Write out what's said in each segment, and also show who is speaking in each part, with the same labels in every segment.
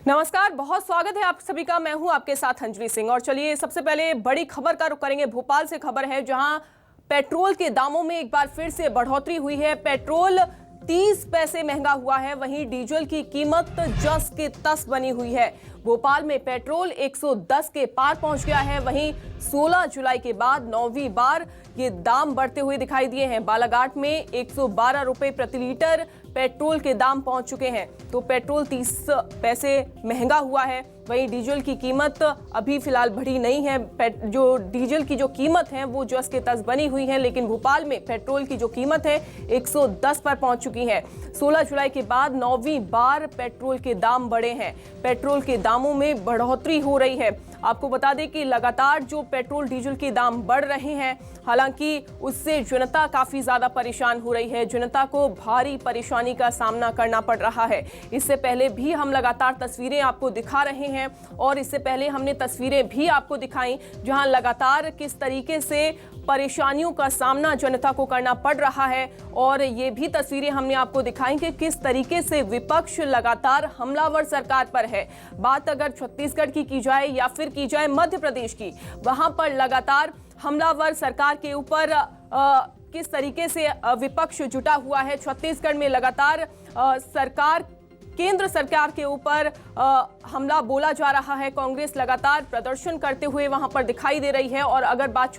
Speaker 1: नमस्कार, बहुत स्वागत है आप सभी का। मैं हूं आपके साथ अंजलि सिंह। और चलिए सबसे पहले बड़ी खबर का रुख करेंगे। भोपाल से खबर है जहां पेट्रोल के दामों में एक बार फिर से बढ़ोतरी हुई है। पेट्रोल 30 पैसे महंगा हुआ है, वहीं डीजल की कीमत जस के तस बनी हुई है। भोपाल में पेट्रोल 110 के पार पहुंच गया है। वहीं 16 जुलाई के बाद 9वीं बार ये दाम बढ़ते हुए दिखाई दिए हैं। बालाघाट में 112 रुपए प्रति लीटर पेट्रोल के दाम पहुंच चुके हैं। तो पेट्रोल 30 पैसे महंगा हुआ है। वहीं डीजल की कीमत अभी फिलहाल बढ़ी नहीं है। जो डीजल की जो कीमत है वो जस के तस बनी हुई है, लेकिन भोपाल में पेट्रोल की जो कीमत है 110 पर पहुंच चुकी है। 16 जुलाई के बाद 9वीं बार पेट्रोल के दाम बढ़े हैं। पेट्रोल के दामों में बढ़ोतरी हो रही है। आपको बता दें कि लगातार जो पेट्रोल डीजल के दाम बढ़ रहे हैं, हालांकि उससे जनता काफी ज्यादा परेशान हो रही है। जनता को भारी परेशानी का सामना करना पड़ रहा है। इससे पहले भी हम लगातार तस्वीरें आपको दिखा रहे हैं और इससे पहले हमने तस्वीरें भी आपको दिखाई जहां लगातार किस तरीके से परेशानियों का सामना जनता को करना पड़ रहा है। और ये भी तस्वीरें हमने आपको दिखाई कि किस तरीके से विपक्ष लगातार हमलावर सरकार पर है। बात अगर छत्तीसगढ़ की जाए या फिर की जाए मध्य प्रदेश की, वहां पर लगातार हमलावर सरकार के ऊपर किस तरीके से विपक्ष जुटा हुआ है। छत्तीसगढ़ में लगातार केंद्र सरकार के ऊपर हमला बोला जा रहा है। कांग्रेस लगातार प्रदर्शन करते हुए वहां पर दिखाई दे रही है। और अगर बात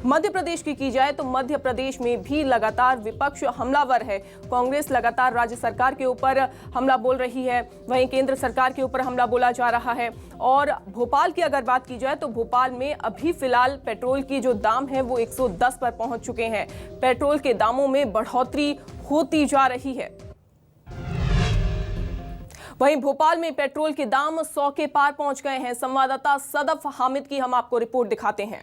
Speaker 1: मध्य प्रदेश की जाए तो मध्य प्रदेश में भी लगातार विपक्ष हमलावर है। कांग्रेस लगातार राज्य सरकार के ऊपर हमला बोल रही है, वहीं केंद्र सरकार के ऊपर हमला बोला जा रहा है। और भोपाल की अगर बात की जाए तो भोपाल में अभी फिलहाल पेट्रोल की जो दाम है वो 110 पर पहुंच चुके हैं। पेट्रोल के दामों में बढ़ोतरी होती जा रही है। वहीं भोपाल में पेट्रोल के दाम 100 के पार पहुंच गए हैं। संवाददाता सदफ हामिद की हम आपको रिपोर्ट दिखाते हैं।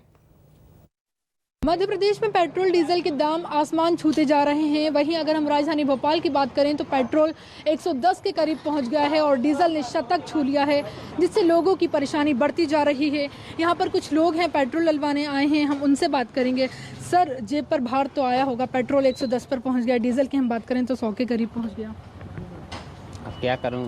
Speaker 2: मध्य प्रदेश में पेट्रोल डीजल के दाम आसमान छूते जा रहे हैं। वहीं अगर हम राजधानी भोपाल की बात करें तो पेट्रोल 110 के करीब पहुंच गया है और डीजल ने शतक छू लिया है, जिससे लोगों की परेशानी बढ़ती जा रही है। यहाँ पर कुछ लोग हैं, पेट्रोल डलवाने आए हैं, हम उनसे बात करेंगे। सर, जेब पर भार तो आया होगा, पेट्रोल 110 पर पहुँच गया, डीजल की हम बात करें तो 100 के करीब पहुँच गया।
Speaker 3: अब क्या करूं,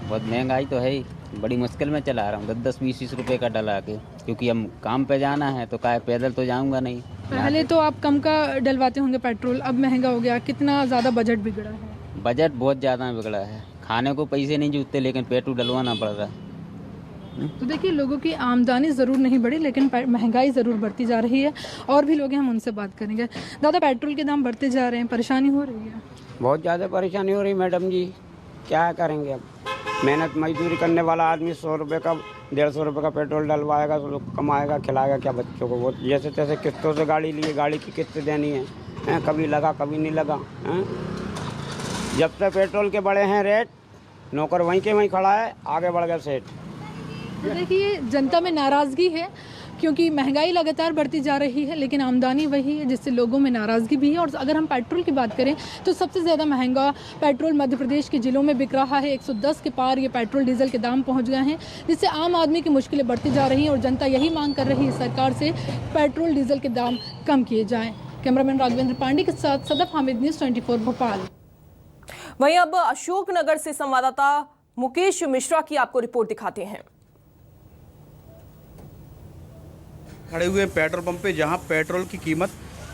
Speaker 3: बहुत महंगाई तो है ही, बड़ी मुश्किल में चला रहा हूँ। 10-20 रुपए का डला के, क्योंकि हम काम पे जाना है तो क्या पैदल तो जाऊंगा नहीं।
Speaker 2: पहले तो आप कम का डलवाते होंगे पेट्रोल, अब महंगा हो गया, कितना ज़्यादा बजट बिगड़ा है?
Speaker 3: बजट बहुत ज़्यादा बिगड़ा है। खाने को पैसे नहीं जुटते, लेकिन पेट्रोल डलवाना पड़ रहा है।
Speaker 2: तो देखिए, लोगों की आमदनी ज़रूर नहीं बढ़ी, लेकिन महंगाई ज़रूर बढ़ती जा रही है। और भी लोग हैं, हम उनसे बात करेंगे। दादा, पेट्रोल के दाम बढ़ते जा रहे हैं, परेशानी हो रही है?
Speaker 4: बहुत ज़्यादा परेशानी हो रही है मैडम जी, क्या करेंगे। अब मेहनत मजदूरी करने वाला आदमी 100 रुपये का 150 रुपये का पेट्रोल डलवाएगा तो कमाएगा, खिलाएगा क्या बच्चों को? वो जैसे तैसे किस्तों से गाड़ी लिए, गाड़ी की किस्त देनी है, कभी लगा कभी नहीं लगा है। जब तक पेट्रोल के बढ़े हैं रेट, नौकर वहीं के वहीं खड़ा है, आगे बढ़ गया सेठ।
Speaker 2: तो देखिए, जनता में नाराज़गी है क्योंकि महंगाई लगातार बढ़ती जा रही है, लेकिन आमदनी वही है, जिससे लोगों में नाराज़गी भी है। और अगर हम पेट्रोल की बात करें तो सबसे ज़्यादा महंगा पेट्रोल मध्य प्रदेश के ज़िलों में बिक रहा है। 110 के पार ये पेट्रोल डीजल के दाम पहुंच गए हैं, जिससे आम आदमी की मुश्किलें बढ़ती जा रही हैं। और जनता यही मांग कर रही है सरकार से पेट्रोल डीजल के दाम कम किए जाएँ। कैमरामैन राघवेंद्र पांडे के साथ सदफ हामिद, न्यूज़ 24 भोपाल।
Speaker 1: वहीं अब अशोकनगर से संवाददाता मुकेश मिश्रा की आपको रिपोर्ट दिखाते हैं।
Speaker 5: खड़े हुए पेट्रोल पंप पे, जहां पेट्रोल की कीमत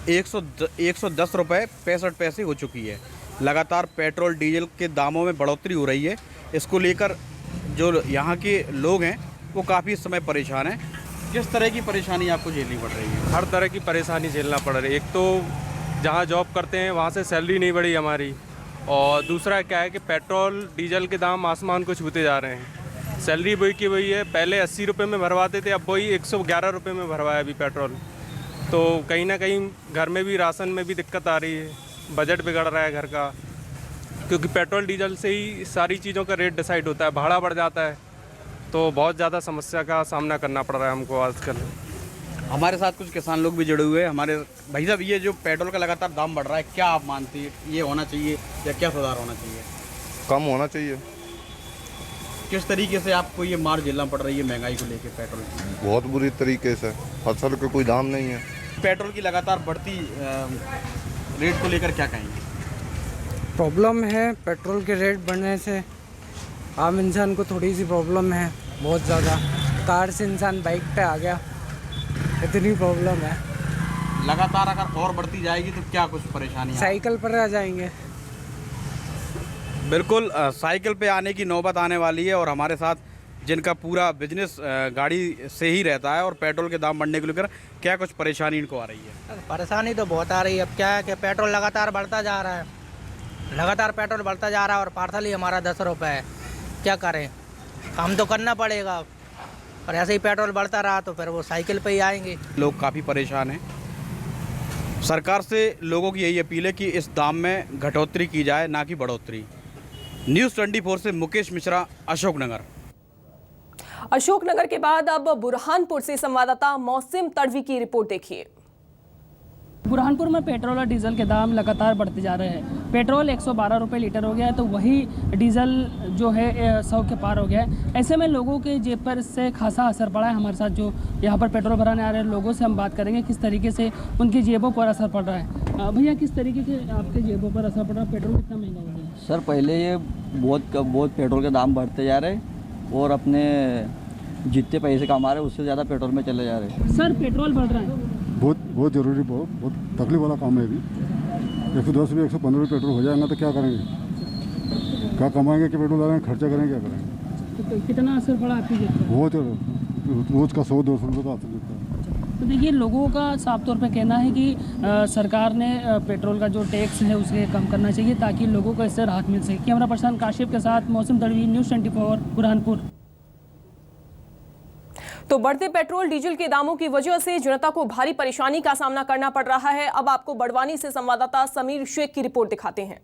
Speaker 5: 110 रुपये 65 पैसे हो चुकी है। लगातार पेट्रोल डीजल के दामों में बढ़ोतरी हो रही है। इसको लेकर जो यहाँ के लोग हैं वो काफ़ी समय परेशान हैं। किस तरह की परेशानी आपको झेलनी पड़ रही है?
Speaker 6: हर तरह की परेशानी झेलना पड़ रही है। एक तो जहाँ जॉब करते हैं वहाँ से सैलरी नहीं बढ़ी हमारी, और दूसरा क्या है कि पेट्रोल डीजल के दाम आसमान को छूते जा रहे हैं। सैलरी वही की वही है, पहले 80 रुपये में भरवाते थे, अब वही 111 रुपये में भरवाया अभी पेट्रोल। तो कहीं ना कहीं घर में भी, राशन में भी दिक्कत आ रही है, बजट बिगड़ रहा है घर का, क्योंकि पेट्रोल डीजल से ही सारी चीज़ों का रेट डिसाइड होता है, भाड़ा बढ़ जाता है। तो बहुत ज़्यादा समस्या का सामना करना पड़ रहा है हमको आजकल।
Speaker 5: हमारे साथ कुछ किसान लोग भी जुड़े हुए हैं। हमारे भाई साहब, ये जो पेट्रोल का लगातार दाम बढ़ रहा है, क्या आप मानती है ये होना चाहिए या क्या सुधार होना चाहिए?
Speaker 7: कम होना चाहिए।
Speaker 5: किस तरीके से आपको ये मार झेलना पड़ रही है महंगाई को लेकर पेट्रोल की?
Speaker 7: बहुत बुरी तरीके से, फसल का कोई दाम नहीं है।
Speaker 5: पेट्रोल की लगातार बढ़ती रेट को लेकर क्या कहेंगे?
Speaker 8: प्रॉब्लम है पेट्रोल के रेट बढ़ने से, आम इंसान को थोड़ी सी प्रॉब्लम है, बहुत ज़्यादा। कार से इंसान बाइक पे आ गया, इतनी प्रॉब्लम है।
Speaker 5: लगातार अगर और बढ़ती जाएगी तो क्या कुछ परेशानी?
Speaker 8: साइकिल पर आ जाएंगे।
Speaker 5: बिल्कुल साइकिल पे आने की नौबत आने वाली है। और हमारे साथ जिनका पूरा बिजनेस गाड़ी से ही रहता है और पेट्रोल के दाम बढ़ने को लेकर क्या कुछ परेशानी इनको आ रही है?
Speaker 9: परेशानी तो बहुत आ रही है। अब क्या है कि पेट्रोल लगातार बढ़ता जा रहा है, लगातार पेट्रोल बढ़ता जा रहा है और पार्सल ही हमारा 10 रुपये है। क्या करें, काम तो करना पड़ेगा, और ऐसे ही पेट्रोल बढ़ता रहा तो फिर वो साइकिल पे ही आएंगे।
Speaker 5: लोग काफ़ी परेशान हैं। सरकार से लोगों की यही अपील है कि इस दाम में घटोतरी की जाए, ना कि बढ़ोतरी। न्यूज़ 24 से मुकेश मिश्रा, अशोकनगर।
Speaker 1: अशोकनगर के बाद अब बुरहानपुर से संवाददाता मौसिम तड़वी की रिपोर्ट देखिए।
Speaker 10: बुरहानपुर में पेट्रोल और डीजल के दाम लगातार बढ़ते जा रहे हैं। पेट्रोल 112 रुपये लीटर हो गया है, तो वही डीजल जो है 100 के पार हो गया है। ऐसे में लोगों के जेब पर इससे खासा असर पड़ा है। हमारे साथ जो यहाँ पर पेट्रोल भराने आ रहे हैं लोगों से हम बात करेंगे किस तरीके से उनकी जेबों पर असर पड़ रहा है। भैया, किस तरीके के आपके जेबों पर असर पड़ रहा है? पेट्रोल कितना महंगा हो गया है?
Speaker 11: सर, पहले ये बहुत पेट्रोल के दाम बढ़ते जा रहे हैं और अपने जितने पैसे कमा रहे हैं उससे ज़्यादा पेट्रोल में चले जा रहे हैं।
Speaker 10: सर, पेट्रोल बढ़ रहा है,
Speaker 12: बहुत ज़रूरी, बहुत तकलीफ वाला काम है। अभी 110 रुपये 115 रुपये पेट्रोल हो जाएगा तो क्या करेंगे? क्या कमाएंगे कि पेट्रोल डालेंगे, खर्चा करेंगे, क्या करेंगे?
Speaker 10: तो कितना असर पड़ा आपकी जेब पर?
Speaker 12: बहुत रोज़ का 100-200 रुपये का असर देता है।
Speaker 10: तो देखिए, लोगों का साफ तौर पे कहना है कि सरकार ने पेट्रोल का जो टैक्स है उसे कम करना चाहिए ताकि लोगों को इससे राहत मिल सके। कैमरा पर्सन काशिफ के साथ मौसम तड़वी, न्यूज़ 24, बुरहानपुर।
Speaker 1: तो बढ़ते पेट्रोल डीजल के दामों की वजह से जनता को भारी परेशानी का सामना करना पड़ रहा है। अब आपको बड़वानी से संवाददाता समीर शेख की रिपोर्ट दिखाते हैं।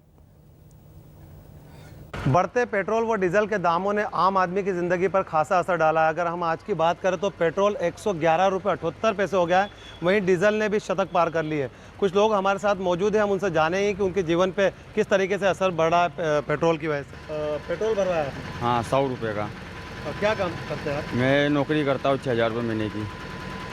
Speaker 13: बढ़ते पेट्रोल व डीजल के दामों ने आम आदमी की ज़िंदगी पर खासा असर डाला है। अगर हम आज की बात करें तो पेट्रोल 111 रुपये 78 पैसे हो गया है, वहीं डीजल ने भी शतक पार कर ली है। कुछ लोग हमारे साथ मौजूद हैं, हम उनसे जानेंगे कि उनके जीवन पे किस तरीके से असर बढ़ा है पेट्रोल की वजह से। पेट्रोल भरवाया है?
Speaker 4: हाँ, 100 रुपये का।
Speaker 13: क्या काम करते हैं आप?
Speaker 4: मैं नौकरी करता हूँ 6,000 रुपये महीने की।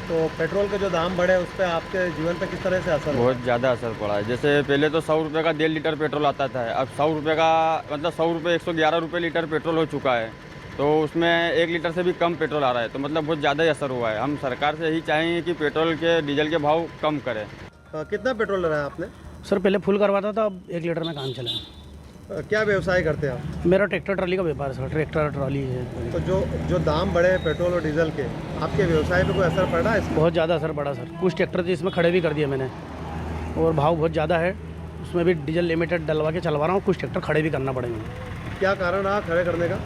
Speaker 13: तो पेट्रोल के जो दाम बढ़े उस पर आपके जीवन पे किस तरह से असर?
Speaker 4: बहुत ज़्यादा असर पड़ा है। जैसे पहले तो 100 रुपये का 1.5 लीटर पेट्रोल आता था, अब 100 रुपये का मतलब 100 रुपये 111 रुपये लीटर पेट्रोल हो चुका है। तो उसमें 1 लीटर से भी कम पेट्रोल आ रहा है, तो मतलब बहुत ज़्यादा ही असर हुआ है। हम सरकार से यही चाहेंगे कि पेट्रोल के डीजल के भाव कम करें।
Speaker 13: कितना पेट्रोल लगाया आपने?
Speaker 9: सर, पहले फुल करवाता था, अब 1 लीटर में काम चला।
Speaker 13: क्या व्यवसाय करते हैं आप?
Speaker 9: मेरा ट्रैक्टर ट्रॉली का व्यापार है सर, ट्रैक्टर ट्रॉली है।
Speaker 13: तो जो दाम बढ़े हैं पेट्रोल और डीजल के, आपके व्यवसाय पे कोई असर पड़ा है?
Speaker 9: बहुत ज़्यादा असर पड़ा सर। कुछ ट्रैक्टर तो इसमें खड़े भी कर दिए मैंने, और भाव बहुत ज़्यादा है, उसमें भी डीजल लिमिटेड डलवा के चलवा रहा हूँ। कुछ ट्रैक्टर खड़े भी करना पड़ेंगे।
Speaker 13: क्या कारण रहा खड़े करने का?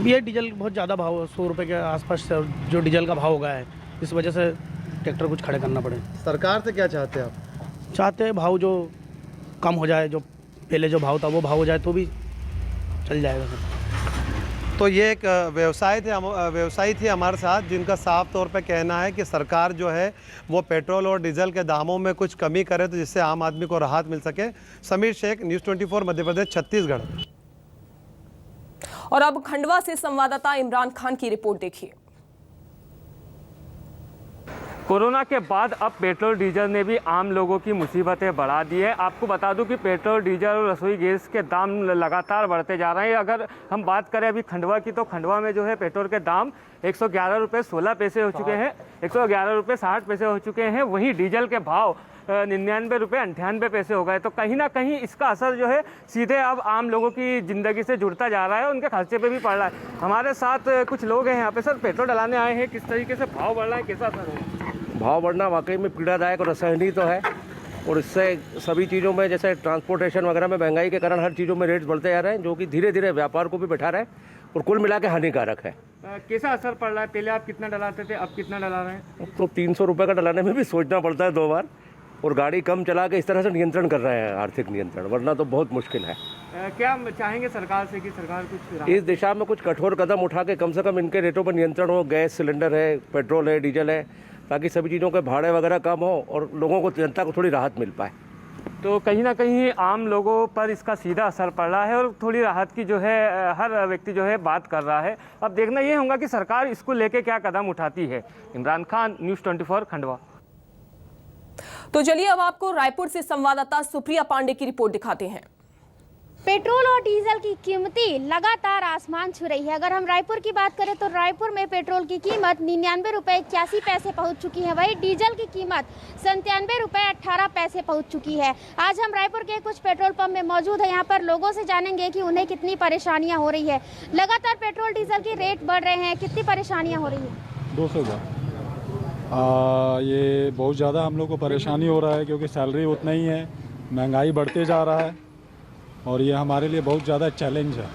Speaker 9: ये डीजल बहुत ज़्यादा भाव, 100 रुपये के आसपास जो डीजल का भाव हो गया है, इस वजह से ट्रैक्टर कुछ खड़े करना पड़े।
Speaker 13: सरकार से क्या चाहते हैं आप?
Speaker 9: चाहते हैं भाव जो कम हो जाए, जो पहले जो भाव था वो भाव हो जाए तो भी चल जाएगा सर।
Speaker 13: तो ये एक व्यवसायी थे हमारे साथ, जिनका साफ तौर पे कहना है कि सरकार जो है वो पेट्रोल और डीजल के दामों में कुछ कमी करे तो जिससे आम आदमी को राहत मिल सके। समीर शेख, न्यूज़ 24, मध्य प्रदेश, छत्तीसगढ़।
Speaker 1: और अब खंडवा से संवाददाता इमरान खान की रिपोर्ट देखिए।
Speaker 14: कोरोना के बाद अब पेट्रोल डीजल ने भी आम लोगों की मुसीबतें बढ़ा दी है। आपको बता दूं कि पेट्रोल डीजल और रसोई गैस के दाम लगातार बढ़ते जा रहे हैं। अगर हम बात करें अभी खंडवा की, तो खंडवा में जो है पेट्रोल के दाम 111 रुपये 16 पैसे हो चुके हैं, 111 रुपये 60 पैसे हो चुके हैं। वहीं डीजल के भाव 99 रुपये 98 पैसे हो गए। तो कहीं ना कहीं इसका असर जो है सीधे अब आम लोगों की ज़िंदगी से जुड़ता जा रहा है, उनके खर्चे पे भी पड़ रहा है। हमारे साथ कुछ लोग हैं यहाँ पे। सर, पेट्रोल डलाने आए हैं, किस तरीके से भाव बढ़ रहा है, कैसा असर है?
Speaker 15: भाव बढ़ना वाकई में पीड़ादायक और असहनीय तो है, और इससे सभी चीज़ों में जैसे ट्रांसपोर्टेशन वगैरह में महंगाई के कारण हर चीज़ों में रेट्स बढ़ते जा रहे हैं, जो कि धीरे धीरे व्यापार को भी बैठा रहे हैं और कुल मिला के हानिकारक है।
Speaker 14: कैसा असर पड़ रहा है? पहले आप कितना डलाते थे, अब कितना डला रहे हैं?
Speaker 15: तो 300 रुपये का डलाने में भी सोचना पड़ता है 2 बार, और गाड़ी कम चला के इस तरह से नियंत्रण कर रहे हैं, आर्थिक नियंत्रण, वरना तो बहुत मुश्किल है।
Speaker 14: क्या चाहेंगे सरकार से कि सरकार कुछ
Speaker 15: इस दिशा में कुछ कठोर कदम उठा के कम से कम इनके रेटों पर नियंत्रण हो। गैस सिलेंडर है, पेट्रोल है, डीजल है, ताकि सभी चीज़ों के भाड़े वगैरह कम हो और लोगों को, जनता को थोड़ी राहत मिल पाए।
Speaker 14: तो कहीं ना कहीं आम लोगों पर इसका सीधा असर पड़ रहा है और थोड़ी राहत की जो है हर व्यक्ति जो है बात कर रहा है। अब देखना ये होगा कि सरकार इसको लेके क्या कदम उठाती है। इमरान खान, न्यूज़ 24, खंडवा।
Speaker 1: तो चलिए अब आपको रायपुर से संवाददाता सुप्रिया पांडे की रिपोर्ट दिखाते हैं।
Speaker 16: पेट्रोल और डीजल की कीमतें लगातार आसमान छू रही है। अगर हम रायपुर की बात करें तो रायपुर में पेट्रोल की कीमत 99 रुपये 81 पैसे पहुंच चुकी है, वहीं डीजल की कीमत 97 रुपये 18 पैसे पहुंच चुकी है। आज हम रायपुर के कुछ पेट्रोल पंप में मौजूद है, यहाँ पर लोगों से जानेंगे कि उन्हें कितनी परेशानियाँ हो रही है। लगातार पेट्रोल डीजल के रेट बढ़ रहे हैं, कितनी परेशानियाँ हो रही है?
Speaker 17: 200 का ये बहुत ज़्यादा हम लोग को परेशानी हो रहा है, क्योंकि सैलरी उतना ही है, महंगाई बढ़ते जा रहा है और ये हमारे लिए बहुत ज़्यादा चैलेंज है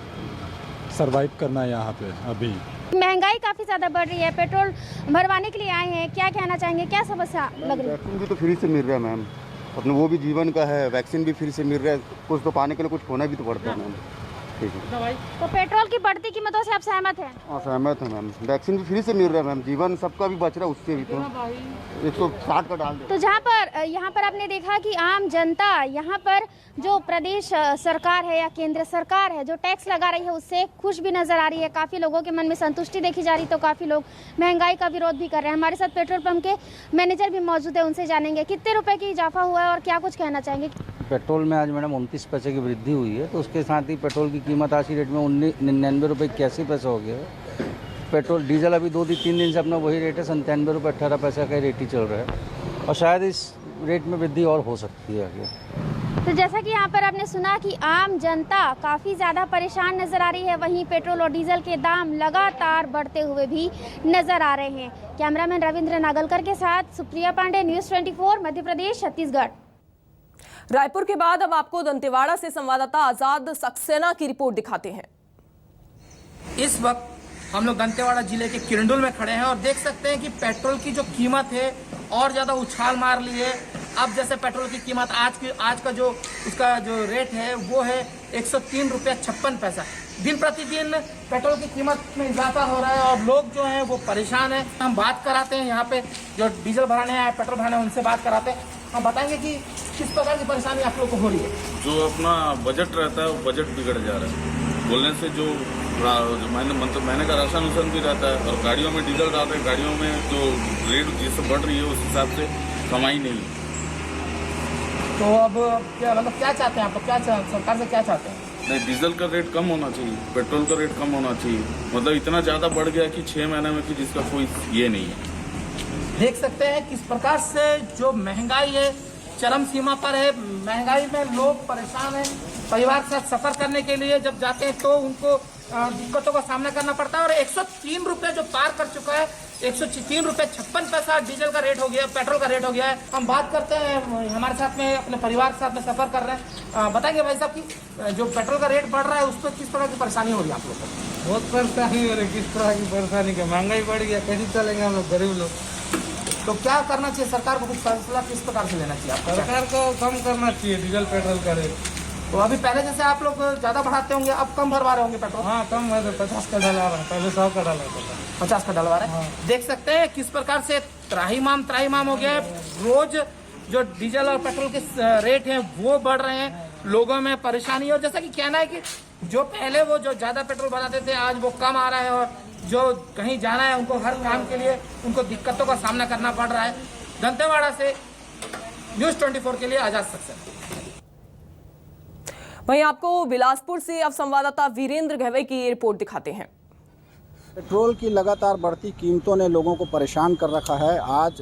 Speaker 17: सरवाइव करना यहाँ पे। अभी
Speaker 16: महंगाई काफ़ी ज़्यादा बढ़ रही है, पेट्रोल भरवाने के लिए आए हैं, क्या कहना चाहेंगे, क्या समस्या लग रही है?
Speaker 7: वैक्सीन भी तो फ्री से मिल रहा है मैम, अपने वो भी जीवन का है, वैक्सीन भी फ्री से मिल रहा है, कुछ तो पाने के लिए कुछ खोना भी तो पड़ता है मैम। ठीक है,
Speaker 16: तो पेट्रोल की बढ़ती कीमतों से आप सहमत हैं?
Speaker 7: हाँ सहमत है मैम, वैक्सीन भी फ्री से मिल रहा है मैम, जीवन सबका भी बच रहा है उससे भी, तो 160 का डाल दे।
Speaker 16: तो जहाँ पर यहाँ पर आपने देखा कि आम जनता यहाँ पर जो प्रदेश सरकार है या केंद्र सरकार है जो टैक्स लगा रही है उससे खुश भी नजर आ रही है, काफ़ी लोगों के मन में संतुष्टि देखी जा रही, तो काफ़ी लोग महंगाई का विरोध भी कर रहे हैं। हमारे साथ पेट्रोल पंप के मैनेजर भी मौजूद है, उनसे जानेंगे कितने रुपए की इजाफा हुआ है और क्या कुछ कहना चाहेंगे।
Speaker 18: पेट्रोल में आज मैडम 29 पैसे की वृद्धि हुई है, तो उसके साथ ही पेट्रोल की कीमत आज की रेट में 99 रुपये 81 पैसे हो गया है। पेट्रोल डीजल अभी 2-3 दिन से अपना वही रेट है, 97 रुपये 18 पैसे का रेट ही चल रहा है और शायद इस रेट में वृद्धि और हो सकती है आगे।
Speaker 16: तो जैसा कि यहाँ पर आपने सुना कि आम जनता काफ़ी ज़्यादा परेशान नज़र आ रही है, वहीं पेट्रोल और डीजल के दाम लगातार बढ़ते हुए भी नज़र आ रहे हैं। कैमरामैन रविंद्र नागलकर के साथ सुप्रिया पांडे, न्यूज़ 24 मध्य प्रदेश छत्तीसगढ़।
Speaker 1: रायपुर के बाद अब आपको दंतेवाड़ा से संवाददाता आजाद सक्सेना की रिपोर्ट दिखाते हैं।
Speaker 9: इस वक्त हम लोग दंतेवाड़ा जिले के किरंडुल में खड़े हैं और देख सकते हैं कि पेट्रोल की जो कीमत है और ज़्यादा उछाल मार ली है। अब जैसे पेट्रोल की कीमत आज का जो उसका जो रेट है वो है 103 रुपये 56 पैसा। दिन प्रतिदिन पेट्रोल की कीमत में इजाफा हो रहा है और लोग जो हैं वो परेशान हैं। हम बात कराते हैं यहाँ पे जो डीजल भराने आए, पेट्रोल भराने, उनसे बात कराते हैं। हम बताएंगे कि किस प्रकार की परेशानी आप लोग को हो रही है।
Speaker 19: जो अपना बजट रहता है वो बजट बिगड़ जा रहा है, बोलने से जो महीने का राशन उसन भी रहता है और गाड़ियों में डीजल डालते हैं, गाड़ियों में जो रेट जिससे बढ़ रही है उस हिसाब से कमाई नहीं है।
Speaker 9: तो अब क्या मतलब क्या चाहते हैं आप लोग, क्या सरकार से क्या चाहते हैं?
Speaker 19: नहीं, डीजल का रेट कम होना चाहिए, पेट्रोल का रेट कम होना चाहिए। मतलब इतना ज़्यादा बढ़ गया कि 6 महीने में कि जिसका कोई ये नहीं है।
Speaker 9: देख सकते हैं किस प्रकार से जो महंगाई है चरम सीमा पर है। महंगाई में लोग परेशान हैं। परिवार के साथ सफर करने के लिए जब जाते हैं तो उनको दिक्कतों का सामना करना पड़ता है और 103 रुपये जो पार कर चुका है, 103 रुपये 56 पैसा डीजल का रेट हो गया, पेट्रोल का रेट हो गया है। हम बात करते हैं, हमारे साथ में अपने परिवार के साथ में सफर कर रहे हैं। बताएंगे भाई साहब की जो पेट्रोल का रेट बढ़ रहा है उस पर किस तरह की परेशानी हो रही है आप लोग को?
Speaker 8: बहुत परेशानी हो रही है। किस तरह की परेशानी का? महंगाई बढ़ गया, कैसे चलेंगे हम लोग गरीब लोग?
Speaker 9: तो क्या करना चाहिए सरकार को? कुछ फैसला किस प्रकार से लेना चाहिए?
Speaker 8: सरकार को कम करना चाहिए डीजल पेट्रोल का रेट।
Speaker 9: तो अभी पहले जैसे आप लोग ज़्यादा बढ़ाते होंगे, अब कम भरवा रहे होंगे पेट्रोल?
Speaker 8: हाँ कम है, 50 का डलवा रहा है, पहले 100 का डलवा था,
Speaker 9: 50 का डलवा रहे हैं। हाँ। देख सकते हैं किस प्रकार से त्राहीमाम हो गया है। रोज जो डीजल और पेट्रोल के रेट हैं वो बढ़ रहे हैं, लोगों में परेशानी। और जैसा कि कहना है कि जो पहले वो जो ज़्यादा पेट्रोल बनाते थे आज वो कम आ रहा है और जो कहीं जाना है उनको हर काम के लिए उनको दिक्कतों का सामना करना पड़ रहा है। दंतेवाड़ा से न्यूज़ 24 के लिए आजाद सक्सेना।
Speaker 1: वहीं आपको बिलासपुर से अब संवाददाता वीरेंद्र गहवे की रिपोर्ट दिखाते हैं।
Speaker 20: पेट्रोल की लगातार बढ़ती कीमतों ने लोगों को परेशान कर रखा है। आज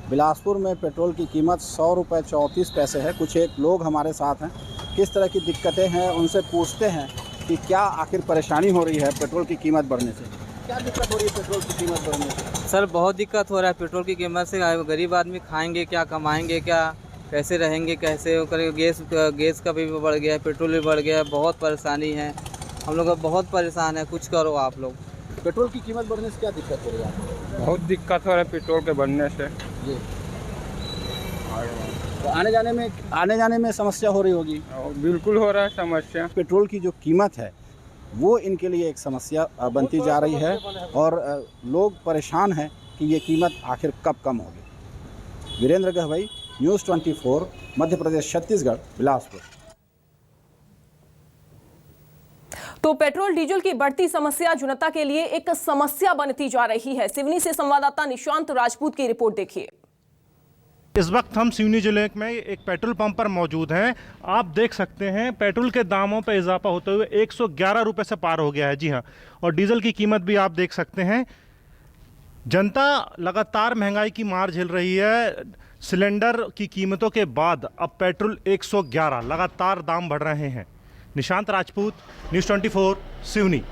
Speaker 20: बिलासपुर में पेट्रोल की कीमत 100 रुपये 34 पैसे है। कुछ एक लोग हमारे साथ हैं, किस तरह की दिक्कतें हैं उनसे पूछते हैं कि क्या आखिर परेशानी हो रही है पेट्रोल की कीमत बढ़ने से। क्या दिक्कत हो रही है पेट्रोल की कीमत बढ़ने से?
Speaker 21: सर बहुत दिक्कत हो रहा है पेट्रोल की कीमत से। गरीब आदमी खाएंगे क्या, कमाएंगे क्या, कैसे रहेंगे, कैसे करेंगे? गैस का भी बढ़ गया है, पेट्रोल भी बढ़ गया है, बहुत परेशानी है। हम लोग बहुत परेशान है, कुछ करो आप लोग।
Speaker 20: पेट्रोल की कीमत बढ़ने से क्या दिक्कत हो रही है?
Speaker 22: बहुत दिक्कत हो रहा है पेट्रोल के बढ़ने से
Speaker 20: जी। तो आने जाने में समस्या हो रही होगी?
Speaker 22: बिल्कुल हो रहा है समस्या।
Speaker 20: पेट्रोल की जो कीमत है वो इनके लिए एक समस्या बनती जा रही है और लोग परेशान हैं कि ये कीमत आखिर कब कम होगी। वीरेंद्र गहवई, न्यूज़ 24 मध्य प्रदेश छत्तीसगढ़, बिलासपुर।
Speaker 1: तो पेट्रोल डीजल की बढ़ती समस्या जनता के लिए एक समस्या बनती जा रही है। सिवनी से संवाददाता निशांत राजपूत की रिपोर्ट देखिए।
Speaker 2: इस वक्त हम सिवनी जिले में एक पेट्रोल पंप पर मौजूद हैं। आप देख सकते हैं पेट्रोल के दामों पर इजाफा होते हुए 111 रुपये से पार हो गया है। जी हाँ, और डीजल की कीमत भी आप देख सकते हैं। जनता लगातार महंगाई की मार झेल रही है। सिलेंडर की कीमतों के बाद अब पेट्रोल 111, लगातार दाम बढ़ रहे हैं। निशांत राजपूत, न्यूज़ 24, सिवनी।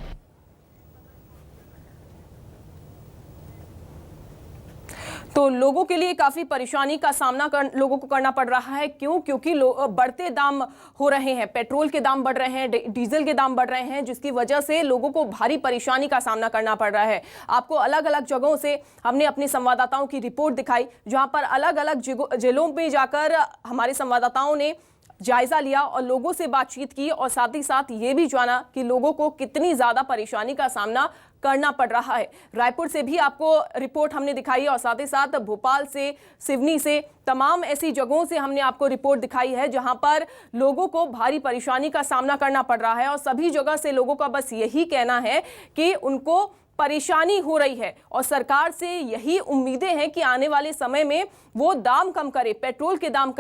Speaker 1: तो लोगों के लिए काफी परेशानी का सामना लोगों को करना पड़ रहा है। क्यों? क्योंकि बढ़ते दाम हो रहे हैं, पेट्रोल के दाम बढ़ रहे हैं, डीजल के दाम बढ़ रहे हैं, जिसकी वजह से लोगों को भारी परेशानी का सामना करना पड़ रहा है। आपको अलग अलग जगहों से हमने अपने संवाददाताओं की रिपोर्ट दिखाई, जहां पर अलग अलग जिलों में जाकर हमारे संवाददाताओं ने जायजा लिया और लोगों से बातचीत की और साथ ही साथ ये भी जाना कि लोगों को कितनी ज्यादा परेशानी का सामना करना पड़ रहा है। रायपुर से भी आपको रिपोर्ट हमने दिखाई और साथ ही साथ भोपाल से, सिवनी से, तमाम ऐसी जगहों से हमने आपको रिपोर्ट दिखाई है जहां पर लोगों को भारी परेशानी का सामना करना पड़ रहा है। और सभी जगह से लोगों का बस यही कहना है कि उनको परेशानी हो रही है और सरकार से यही उम्मीदें हैं कि आने वाले समय में वो दाम कम करे, पेट्रोल के दाम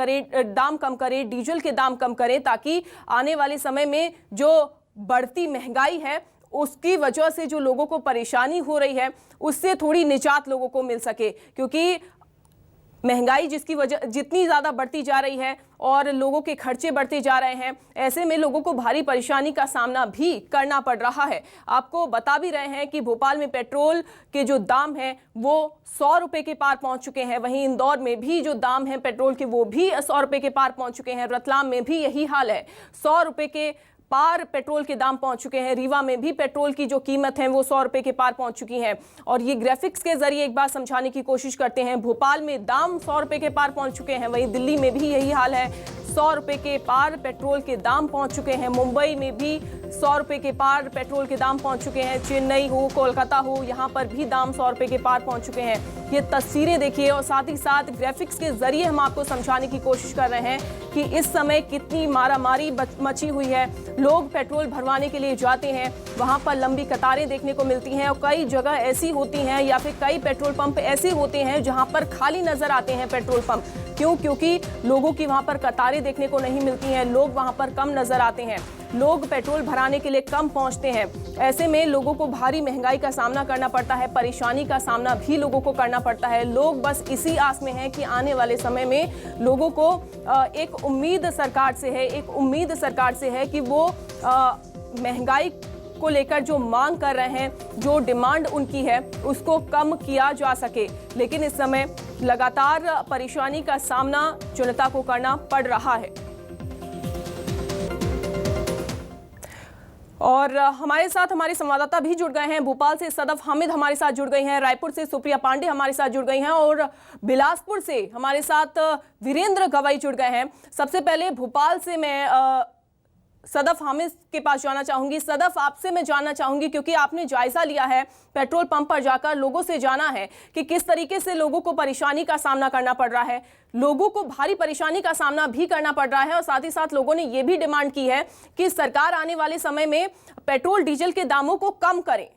Speaker 1: कम करे, डीजल के दाम कम करे, ताकि आने वाले समय में जो बढ़ती महंगाई है उसकी वजह से जो लोगों को परेशानी हो रही है उससे थोड़ी निजात लोगों को मिल सके। क्योंकि महंगाई जिसकी वजह जितनी ज़्यादा बढ़ती जा रही है और लोगों के खर्चे बढ़ते जा रहे हैं, ऐसे में लोगों को भारी परेशानी का सामना भी करना पड़ रहा है। आपको बता भी रहे हैं कि भोपाल में पेट्रोल के जो दाम हैं वो 100 रुपये के पार पहुंच चुके हैं। वहीं इंदौर में भी जो दाम हैं पेट्रोल के वो भी 100 रुपये के पार पहुंच चुके हैं। रतलाम में भी यही हाल है, 100 रुपये के पार पेट्रोल के दाम पहुंच चुके हैं। रीवा में भी पेट्रोल की जो कीमत है वो 100 रुपये के पार पहुंच चुकी है। और ये ग्राफिक्स के जरिए एक बार समझाने की कोशिश करते हैं। भोपाल में दाम 100 रुपये के पार पहुंच चुके हैं, वहीं दिल्ली में भी यही हाल है, 100 रुपये के पार पेट्रोल के दाम पहुंच चुके हैं। मुंबई में भी 100 रुपये के पार पेट्रोल के दाम पहुंच चुके हैं। चेन्नई हो, कोलकाता हो, यहाँ पर भी दाम 100 रुपये के पार पहुंच चुके हैं। ये तस्वीरें देखिए और साथ ही साथ ग्राफिक्स के जरिए हम आपको समझाने की कोशिश कर रहे हैं कि इस समय कितनी मारामारी मची हुई है। लोग पेट्रोल भरवाने के लिए जाते हैं, वहाँ पर लंबी कतारें देखने को मिलती हैं और कई जगह ऐसी होती हैं या फिर कई पेट्रोल पंप ऐसे होते हैं जहाँ पर खाली नजर आते हैं पेट्रोल पंप। क्यों? क्योंकि लोगों की वहाँ पर कतारें देखने को नहीं मिलती हैं, लोग वहाँ पर कम नजर आते हैं, लोग पेट्रोल भराने के लिए कम पहुँचते हैं। ऐसे में लोगों को भारी महंगाई का सामना करना पड़ता है, परेशानी का सामना भी लोगों को करना पड़ता है। लोग बस इसी आस में हैं कि आने वाले समय में लोगों को एक उम्मीद सरकार से है, एक उम्मीद सरकार से है कि वो महंगाई को लेकर जो मांग कर रहे हैं, जो डिमांड उनकी है, उसको कम किया जा सके। लेकिन इस समय लगातार परेशानी का सामना जनता को करना पड़ रहा है। और हमारे साथ हमारे संवाददाता भी जुड़ गए हैं। भोपाल से सदफ हामिद हमारे साथ जुड़ गई हैं, रायपुर से सुप्रिया पांडे हमारे साथ जुड़ गई हैं और बिलासपुर से हमारे साथ वीरेंद्र गवाई जुड़ गए हैं। सबसे पहले भोपाल से मैं सदफ हामिद के पास जाना चाहूंगी। सदफ, आपसे मैं जानना चाहूंगी, क्योंकि आपने जायजा लिया है, पेट्रोल पंप पर जाकर लोगों से जाना है कि किस तरीके से लोगों को परेशानी का सामना करना पड़ रहा है। लोगों को भारी परेशानी का सामना भी करना पड़ रहा है और साथ ही साथ लोगों ने यह भी डिमांड की है कि सरकार आने वाले समय में पेट्रोल डीजल के दामों को कम करे।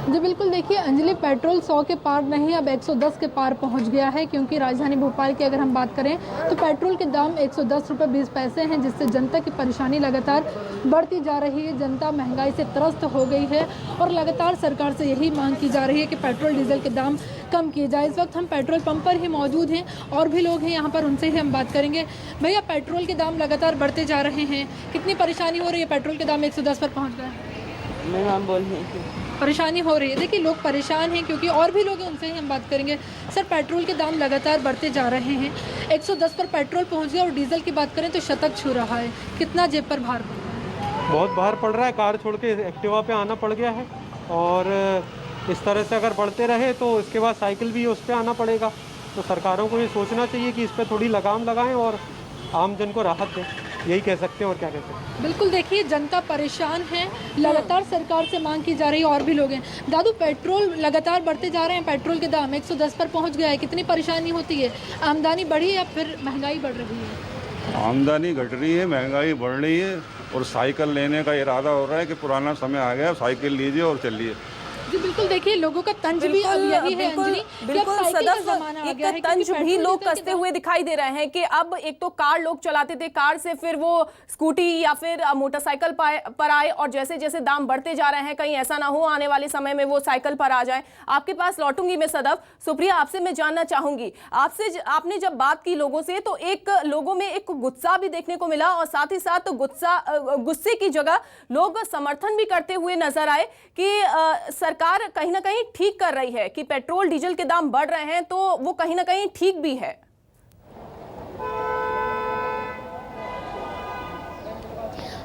Speaker 3: जी बिल्कुल, देखिए अंजलि, पेट्रोल 100 के पार नहीं, अब 110 के पार पहुंच गया है। क्योंकि राजधानी भोपाल की अगर हम बात करें तो पेट्रोल के दाम 110 रुपये 20 पैसे हैं, जिससे जनता की परेशानी लगातार बढ़ती जा रही है। जनता महंगाई से त्रस्त हो गई है और लगातार सरकार से यही मांग की जा रही है कि पेट्रोल डीजल के दाम कम किए जाए। इस वक्त हम पेट्रोल पंप पर ही मौजूद हैं और भी लोग हैं यहाँ पर, उनसे ही हम बात करेंगे। भैया, पेट्रोल के दाम लगातार बढ़ते जा रहे हैं, कितनी परेशानी हो रही है? पेट्रोल के दाम 110 पर पहुँच गए।
Speaker 23: मैं नाम बोल रही थी,
Speaker 3: परेशानी हो रही है। देखिए, लोग परेशान हैं क्योंकि और भी लोग हैं, उनसे ही हम बात करेंगे। सर, पेट्रोल के दाम लगातार बढ़ते जा रहे हैं, 110 पर पेट्रोल पहुंच गया और डीजल की बात करें तो शतक छू रहा है। कितना जेब पर भार पड़ रहा है?
Speaker 24: बहुत भार पड़ रहा है, कार छोड़ के एक्टिवा पे आना पड़ गया है और इस तरह से अगर बढ़ते रहे तो इसके बाद साइकिल भी उस पर आना पड़ेगा। तो सरकारों को ये सोचना चाहिए कि इस पर थोड़ी लगाम लगाएं और आम जन को राहत दें, यही कह सकते हैं और क्या कह सकते हैं।
Speaker 3: बिल्कुल, देखिए जनता परेशान है, लगातार सरकार से मांग की जा रही है और भी लोग हैं। दादू, पेट्रोल लगातार बढ़ते जा रहे हैं, पेट्रोल के दाम 110 पर पहुंच गया है, कितनी परेशानी होती है? आमदनी बढ़ी या फिर महंगाई बढ़ रही है?
Speaker 25: आमदनी घट रही है, महंगाई बढ़ रही है और साइकिल लेने का इरादा हो रहा है कि पुराना समय आ गया, साइकिल लीजिए और चलिए।
Speaker 3: जी बिल्कुल, देखिए लोगों का तंज भी अब यही है अंजलि, कि अब साइकिल का ज़माना आ गया है,
Speaker 1: एक तंज
Speaker 3: क्योंकि
Speaker 1: भी
Speaker 3: पेट्रोल
Speaker 1: लोग
Speaker 3: डीजल के
Speaker 1: कसते हुए दिखाई दे रहे हैं कि अब एक तो कार लोग चलाते थे, कार से फिर वो स्कूटी या फिर मोटरसाइकिल पर आए और जैसे जैसे दाम बढ़ते जा रहे हैं कहीं ऐसा ना हो आने वाले समय में वो साइकिल पर आ जाए। आपके पास लौटूंगी मैं सदफ। सुप्रिया, आपसे मैं जानना चाहूंगी, आपने जब बात की लोगों से तो एक लोगों में एक गुस्सा भी देखने को मिला और साथ ही साथ गुस्से की जगह लोग समर्थन भी करते हुए नजर आए कि सरकार कहीं ना कहीं ठीक कर रही है, कि पेट्रोल डीजल के दाम बढ़ रहे हैं तो वो कहीं ना कहीं ठीक भी है।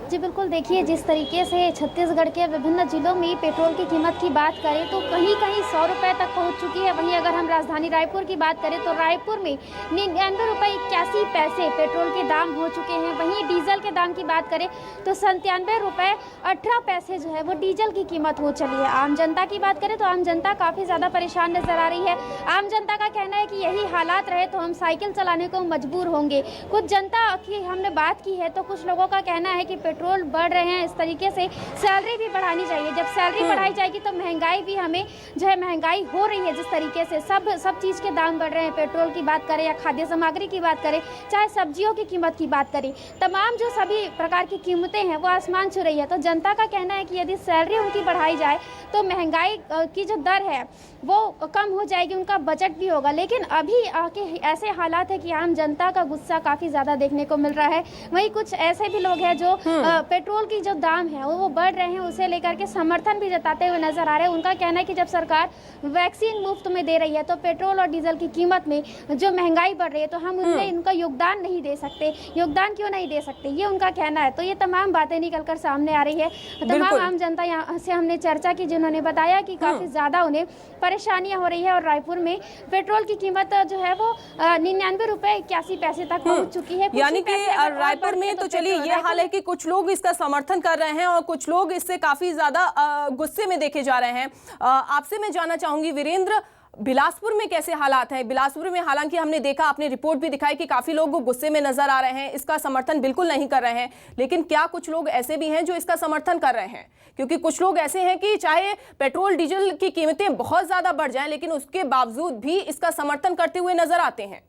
Speaker 16: जी बिल्कुल, देखिए जिस तरीके से छत्तीसगढ़ के विभिन्न जिलों में पेट्रोल की कीमत की बात करें तो कहीं कहीं 100 रुपये तक पहुंच चुकी है। वहीं अगर हम राजधानी रायपुर की बात करें तो रायपुर में 99 रुपये 81 पैसे पेट्रोल के दाम हो चुके हैं। वहीं डीजल के दाम की बात करें तो 97 रुपये 18 पैसे जो है वो डीजल की कीमत हो चली है। आम जनता की बात करें तो आम जनता काफ़ी ज़्यादा परेशान नजर आ रही है। आम जनता का कहना है कि यही हालात रहे तो हम साइकिल चलाने को मजबूर होंगे। कुछ जनता की हमने बात की है तो कुछ लोगों का कहना है कि पेट्रोल बढ़ रहे हैं, इस तरीके से सैलरी भी बढ़ानी चाहिए। जब सैलरी बढ़ाई जाएगी तो महंगाई भी हमें जो है महंगाई हो रही है जिस तरीके से सब चीज़ के दाम बढ़ रहे हैं। पेट्रोल की बात करें या खाद्य सामग्री की बात करें, चाहे सब्जियों की कीमत की बात करें, तमाम जो सभी प्रकार की कीमतें हैं वो आसमान छू रही है। तो जनता का कहना है कि यदि सैलरी उनकी बढ़ाई जाए तो महंगाई की जो दर है वो कम हो जाएगी, उनका बजट भी होगा। लेकिन अभी आके ऐसे हालात है कि आम जनता का गुस्सा काफ़ी ज़्यादा देखने को मिल रहा है। वहीं कुछ ऐसे भी लोग हैं जो पेट्रोल की जो दाम है वो बढ़ रहे हैं, उसे लेकर के समर्थन भी जताते हुए नजर आ रहे हैं। उनका कहना है कि जब सरकार वैक्सीन मुफ्त में दे रही है तो पेट्रोल और डीजल की कीमत में जो महंगाई बढ़ रही है तो हम उनमें इनका योगदान नहीं दे सकते। योगदान क्यों नहीं दे सकते, ये उनका कहना है। तो ये तमाम बातें निकल कर सामने आ रही है। तमाम आम जनता यहाँ से हमने चर्चा की जिन्होंने बताया कि काफ़ी ज़्यादा उन्हें परेशानियाँ हो रही है और रायपुर में पेट्रोल की कीमत जो है वो 99 रुपये 81 पैसे तक पहुँच चुकी है।
Speaker 1: यानी कि रायपुर में तो चलिए ये हाल है कि कुछ लोग इसका समर्थन कर रहे हैं और कुछ लोग इससे काफी ज्यादा गुस्से में देखे जा रहे हैं। आपसे मैं जानना चाहूंगी वीरेंद्र, बिलासपुर में कैसे हालात हैं? बिलासपुर में हालांकि हमने देखा, आपने रिपोर्ट भी दिखाई कि काफी लोग गुस्से में नजर आ रहे हैं, इसका समर्थन बिल्कुल नहीं कर रहे हैं, लेकिन क्या कुछ लोग ऐसे भी हैं जो इसका समर्थन कर रहे हैं? क्योंकि कुछ लोग ऐसे हैं कि चाहे पेट्रोल डीजल की कीमतें बहुत ज्यादा बढ़ जाएं लेकिन उसके बावजूद भी इसका समर्थन करते हुए नजर आते हैं।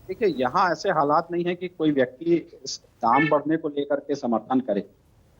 Speaker 20: देखिए, यहाँ ऐसे हालात नहीं है कि कोई व्यक्ति इस दाम बढ़ने को लेकर के समर्थन करे।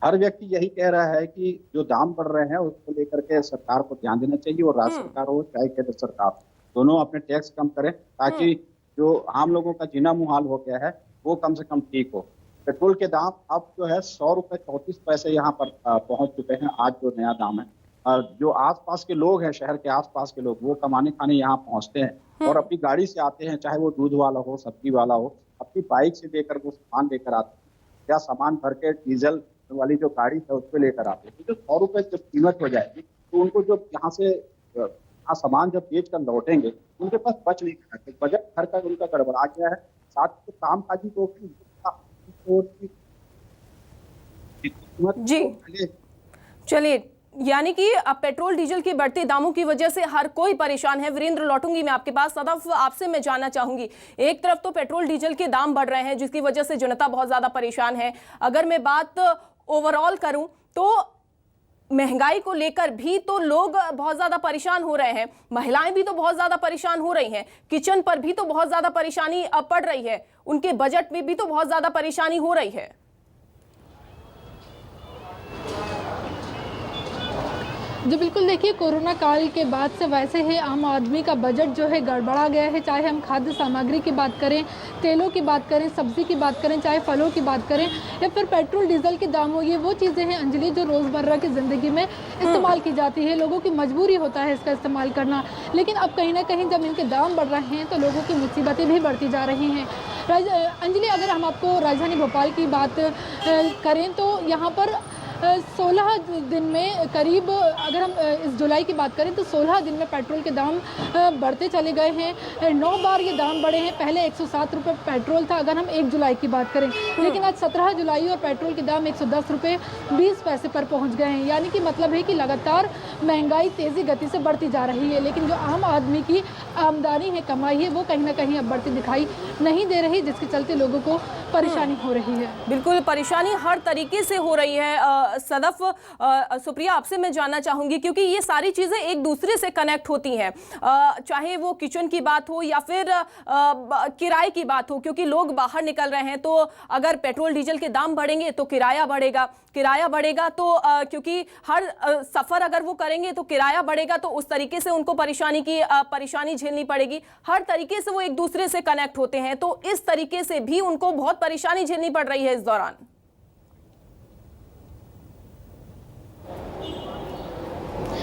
Speaker 20: हर व्यक्ति यही कह रहा है कि जो दाम बढ़ रहे हैं उसको लेकर के सरकार को ध्यान देना चाहिए और राज्य सरकार हो चाहे केंद्र सरकार, दोनों अपने टैक्स कम करें ताकि जो आम लोगों का जीना मुहाल हो गया है वो कम से कम ठीक हो। पेट्रोल के दाम अब जो है 100 रुपये 34 पैसे यहाँ पर पहुंच चुके हैं आज जो नया दाम है। और जो आसपास के लोग हैं, शहर के आसपास के लोग, वो कमाने खाने यहाँ पहुँचते हैं और अपनी गाड़ी से आते हैं, चाहे वो दूध वाला हो, सब्जी वाला हो, अपनी बाइक से लेकर वो सामान लेकर आते हैं या सामान भर के डीजल वाली जो गाड़ी है उस पर लेकर आते हैं। तो 100 रुपये जब कीमत हो जाएगी तो उनको जो यहाँ से सामान जब बेच कर लौटेंगे उनके पास बच नहीं पाते, बजट घर का उनका गड़बड़ा गया है। साथ ही काम काजी तो
Speaker 1: जी चलिए, यानी कि अब पेट्रोल डीजल की बढ़ते दामों की वजह से हर कोई परेशान है। वीरेंद्र, लौटूंगी मैं आपके पास। सदफ, आपसे मैं जानना चाहूंगी, एक तरफ तो पेट्रोल डीजल के दाम बढ़ रहे हैं जिसकी वजह से जनता बहुत ज्यादा परेशान है। अगर मैं बात ओवरऑल करूं तो महंगाई को लेकर भी तो लोग बहुत ज्यादा परेशान हो रहे हैं, महिलाएं भी तो बहुत ज्यादा परेशान हो रही हैं, किचन पर भी तो बहुत ज्यादा परेशानी पड़ रही है, उनके बजट में भी तो बहुत ज्यादा परेशानी हो रही है।
Speaker 3: जी बिल्कुल, देखिए कोरोना काल के बाद से वैसे ही आम आदमी का बजट जो है गड़बड़ा गया है। चाहे हम खाद्य सामग्री की बात करें, तेलों की बात करें, सब्जी की बात करें, चाहे फलों की बात करें या फिर पेट्रोल डीजल के दाम हो, ये वो चीज़ें हैं अंजलि जो रोज़मर्रा की ज़िंदगी में इस्तेमाल की जाती है। लोगों की मजबूरी होता है इसका इस्तेमाल करना, लेकिन अब कहीं ना कहीं जब इनके दाम बढ़ रहे हैं तो लोगों की मुसीबतें भी बढ़ती जा रही हैं। अंजलि, अगर हम आपको राजधानी भोपाल की बात करें तो यहाँ पर 16 दिन में करीब, अगर हम इस जुलाई की बात करें तो 16 दिन में पेट्रोल के दाम बढ़ते चले गए हैं। 9 बार ये दाम बढ़े हैं। पहले 107 रुपये पेट्रोल था अगर हम 1 जुलाई की बात करें, लेकिन आज 17 जुलाई और पेट्रोल के दाम 110 रुपये 20 पैसे पर पहुंच गए हैं। यानी कि मतलब है कि लगातार महंगाई तेज़ी गति से बढ़ती जा रही है, लेकिन जो आम आदमी की आमदनी है, कमाई है, वो कहीं ना कहीं अब बढ़ती दिखाई नहीं दे रही, जिसके चलते लोगों को परेशानी हो रही है।
Speaker 1: बिल्कुल, परेशानी हर तरीके से हो रही है। सदफ, सुप्रिया, आपसे मैं जानना चाहूंगी, क्योंकि ये सारी चीजें एक दूसरे से कनेक्ट होती हैं, चाहे वो किचन की बात हो या फिर किराए की बात हो, क्योंकि लोग बाहर निकल रहे हैं, तो अगर पेट्रोल डीजल के दाम बढ़ेंगे तो किराया बढ़ेगा तो क्योंकि हर सफर अगर वो करेंगे तो किराया बढ़ेगा, तो उस तरीके से उनको परेशानी झेलनी पड़ेगी। हर तरीके से वो एक दूसरे से कनेक्ट होते हैं, तो इस तरीके से भी उनको बहुत परेशानी झेलनी पड़ रही है इस दौरान।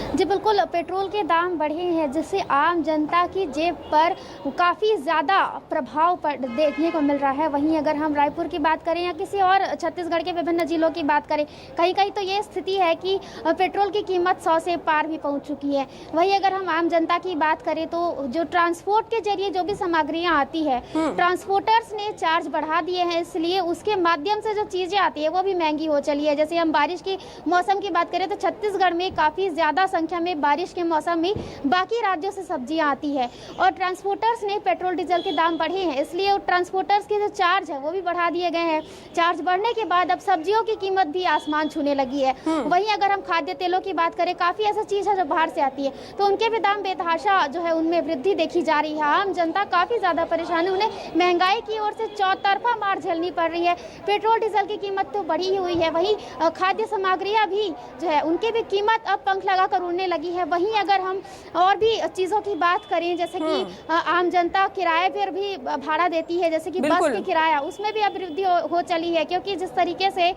Speaker 16: जी बिल्कुल, पेट्रोल के दाम बढ़े हैं जिससे आम जनता की जेब पर काफ़ी ज़्यादा प्रभाव देखने को मिल रहा है। वहीं अगर हम रायपुर की बात करें या किसी और छत्तीसगढ़ के विभिन्न जिलों की बात करें, कहीं कहीं तो ये स्थिति है कि पेट्रोल की कीमत 100 से पार भी पहुंच चुकी है। वहीं अगर हम आम जनता की बात करें तो जो ट्रांसपोर्ट के जरिए जो भी सामग्रियाँ आती है, ट्रांसपोर्टर्स ने चार्ज बढ़ा दिए हैं, इसलिए उसके माध्यम से जो चीज़ें आती है वो भी महंगी हो चली है। जैसे हम बारिश की मौसम की बात करें तो छत्तीसगढ़ में काफ़ी ज़्यादा संख्या में बारिश के मौसम में बाकी राज्यों से सब्जियां आती है और ट्रांसपोर्टर्स ने पेट्रोल डीजल के दाम बढ़े हैं, इसलिए ट्रांसपोर्टर्स के जो चार्ज है वो भी बढ़ा दिए गए हैं। चार्ज बढ़ने के बाद अब सब्जियों की कीमत भी आसमान छूने लगी है। वहीं अगर हम खाद्य तेलों की बात करें, काफ़ी ऐसा चीज़ है जो बाहर से आती है, तो उनके भी दाम बेतहाशा जो है उनमें वृद्धि देखी जा रही है। आम जनता काफ़ी ज़्यादा परेशान है, उन्हें महंगाई की ओर से चौतरफा मार झेलनी पड़ रही है। पेट्रोल डीजल की कीमत तो बढ़ी ही हुई है, वहीं खाद्य सामग्रियाँ भी जो है उनकी भी कीमत अब पंख लगाकर उड़ने लगी है। वहीं अगर हम और भी चीज़ों की बात करें, जैसे कि आम जनता किराए पर भी भाड़ा देती है, जैसे कि बस के किराया, उसमें भी अब वृद्धि हो चली है, क्योंकि जिस तरीके से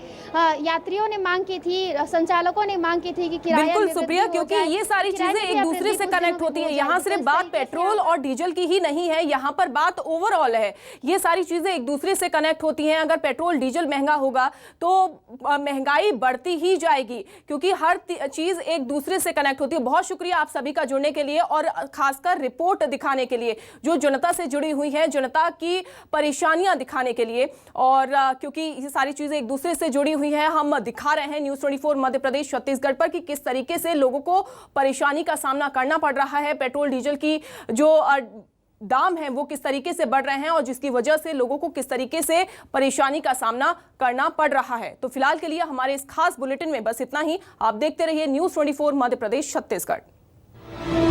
Speaker 16: यात्रियों ने मांग की थी, संचालकों ने मांग की थी कि किराया
Speaker 1: बिल्कुल सुप्रिया, क्योंकि ये सारी चीजें एक दूसरे से कनेक्ट होती है। यहाँ सिर्फ बात पेट्रोल और डीजल की ही नहीं है, यहाँ पर बात ओवरऑल है। ये सारी चीजें एक दूसरे से कनेक्ट होती हैं। अगर पेट्रोल डीजल महंगा होगा तो महंगाई बढ़ती ही जाएगी, क्योंकि हर चीज एक दूसरे से कनेक्ट होती है। बहुत शुक्रिया आप सभी का जुड़ने के लिए और खासकर रिपोर्ट दिखाने के लिए, जो जनता से जुड़ी हुई है, जनता की परेशानियां दिखाने के लिए। और क्योंकि ये सारी चीजें एक दूसरे से जुड़ी हुई हैं, हम दिखा रहे हैं न्यूज़ 24 मध्य प्रदेश छत्तीसगढ़ पर कि किस तरीके से लोगों को परेशानी का सामना करना पड़ रहा है। पेट्रोल डीजल की जो दाम है वो किस तरीके से बढ़ रहे हैं और जिसकी वजह से लोगों को किस तरीके से परेशानी का सामना करना पड़ रहा है। तो फिलहाल के लिए हमारे इस खास बुलेटिन में बस इतना ही। आप देखते रहिए न्यूज़ 24 मध्य प्रदेश छत्तीसगढ़।